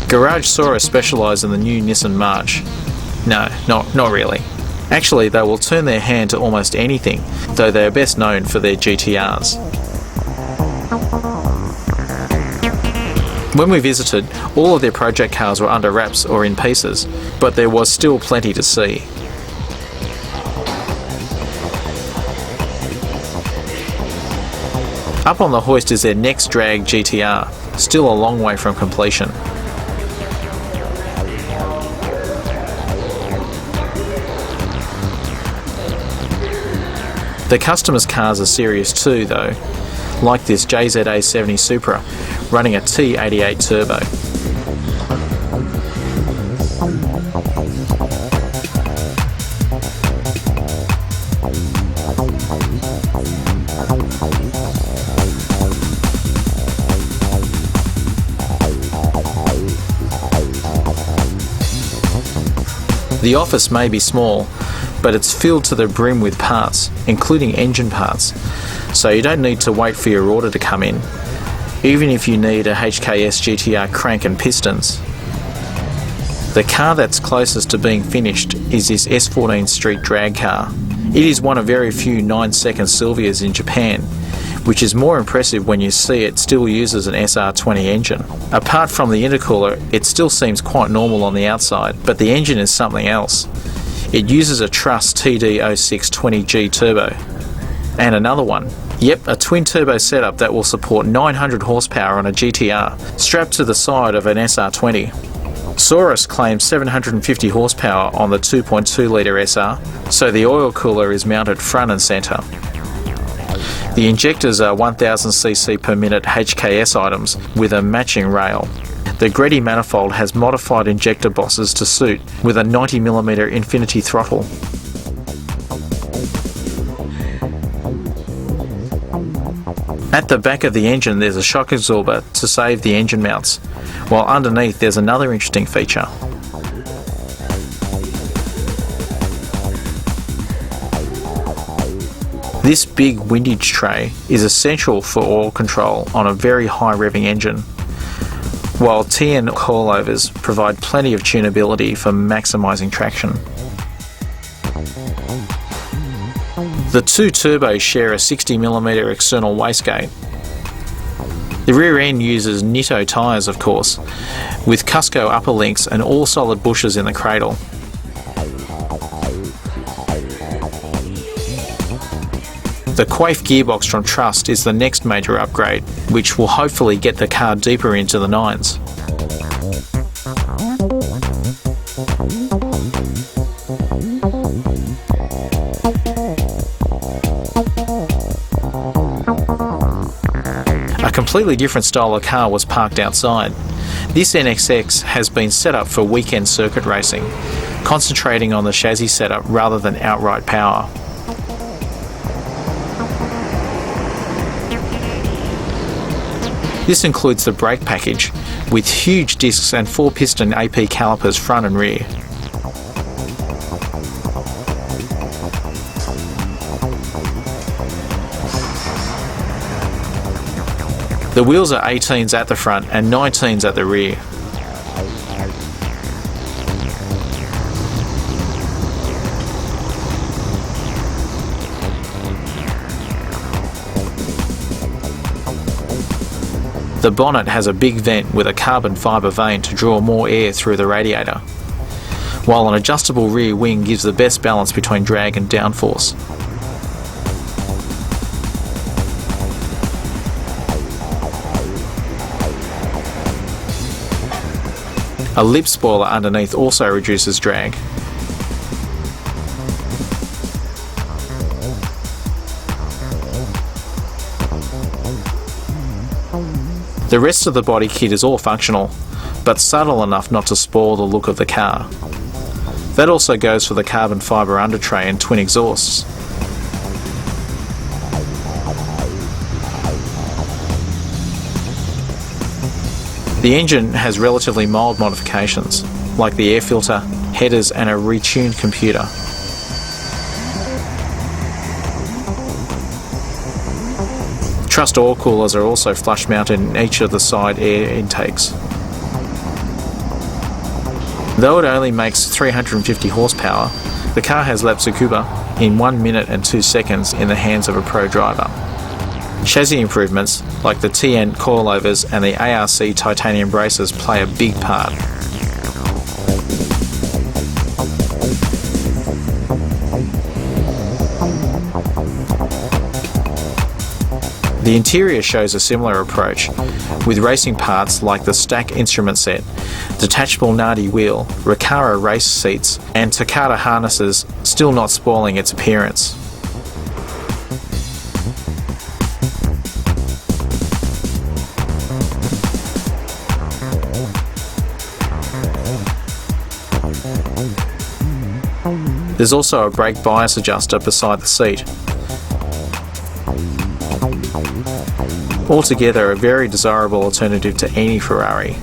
Garage Saurus specialise in the new Nissan March. No, not really. Actually, they will turn their hand to almost anything, though they are best known for their GTRs. When we visited, all of their project cars were under wraps or in pieces, but there was still plenty to see. Up on the hoist is their next drag GTR, still a long way from completion. The customers' cars are serious too though, like this JZA70 Supra running a T88 turbo. The office may be small, but it's filled to the brim with parts, including engine parts, so you don't need to wait for your order to come in, even if you need a HKS GTR crank and pistons. The car that's closest to being finished is this S14 Street drag car. It is one of very few 9-second Silvias in Japan, which is more impressive when you see it still uses an SR20 engine. Apart from the intercooler, it still seems quite normal on the outside, but the engine is something else. It uses a Truss TD0620G turbo. And another one. Yep, a twin turbo setup that will support 900 horsepower on a GTR, strapped to the side of an SR20. Saurus claims 750 horsepower on the 2.2 litre SR, so the oil cooler is mounted front and centre. The injectors are 1000cc per minute HKS items with a matching rail. The Greddy manifold has modified injector bosses to suit, with a 90mm infinity throttle. At the back of the engine there's a shock absorber to save the engine mounts, while underneath there's another interesting feature. This big windage tray is essential for oil control on a very high revving engine, while TN coilovers provide plenty of tunability for maximising traction. The two turbos share a 60mm external wastegate. The rear end uses Nitto tyres of course, with Cusco upper links and all solid bushes in the cradle. The Quaife gearbox from Trust is the next major upgrade, which will hopefully get the car deeper into the nines. A completely different style of car was parked outside. This NSX has been set up for weekend circuit racing, concentrating on the chassis setup rather than outright power. This includes the brake package, with huge discs and 4-piston AP calipers front and rear. The wheels are 18s at the front and 19s at the rear. The bonnet has a big vent with a carbon fibre vane to draw more air through the radiator, while an adjustable rear wing gives the best balance between drag and downforce. A lip spoiler underneath also reduces drag. The rest of the body kit is all functional, but subtle enough not to spoil the look of the car. That also goes for the carbon fibre under tray and twin exhausts. The engine has relatively mild modifications, like the air filter, headers and a retuned computer. Truss oil coolers are also flush mounted in each of the side air intakes. Though it only makes 350 horsepower, the car has lapped Tsukuba in 1 minute and 2 seconds in the hands of a pro driver. Chassis improvements like the TN coilovers and the ARC titanium braces play a big part. The interior shows a similar approach, with racing parts like the stack instrument set, detachable Nardi wheel, Recaro race seats, and Takata harnesses still not spoiling its appearance. There's also a brake bias adjuster beside the seat. Altogether, a very desirable alternative to any Ferrari.